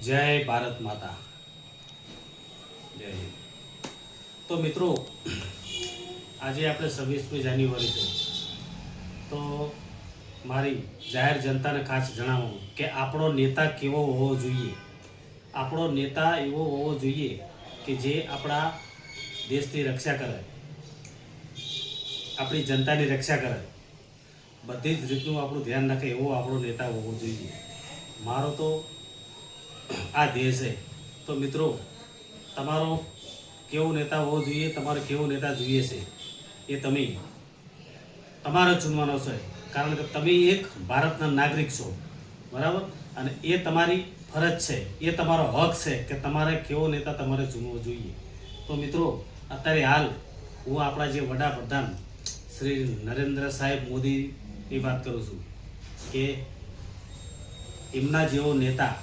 જય ભારત માતા, જય હિન્દ। તો મિત્રો, આજે આપણે 26મી જાન્યુઆરી છે, તો મારી જાહેર જનતાને ખાસ જણાવવું કે આપણો નેતા કેવો હોવો જોઈએ। આપણો નેતા એવો હોવો જોઈએ કે જે આપણા દેશની રક્ષા કરે, આપણી જનતાની રક્ષા કરે, બધી જ રીતનું આપણું ધ્યાન રાખે એવો આપણો નેતા હોવો જોઈએ। મારો તો આ ધ્યેય છે। તો મિત્રો, તમારો કેવો નેતા હોવો જોઈએ, તમારે કેવો નેતા જોઈએ છે એ તમે તમારે ચૂનવાનો છે, કારણ કે તમે એક ભારતના નાગરિક છો, બરાબર। અને એ તમારી ફરજ છે, એ તમારો હક છે કે તમારે કેવો નેતા તમારે ચૂનવો જોઈએ। તો મિત્રો, અત્યારે હાલ હું આપણા જે વડાપ્રધાન શ્રી નરેન્દ્ર સાહેબ મોદીની વાત કરું છું કે એમના જેવો નેતા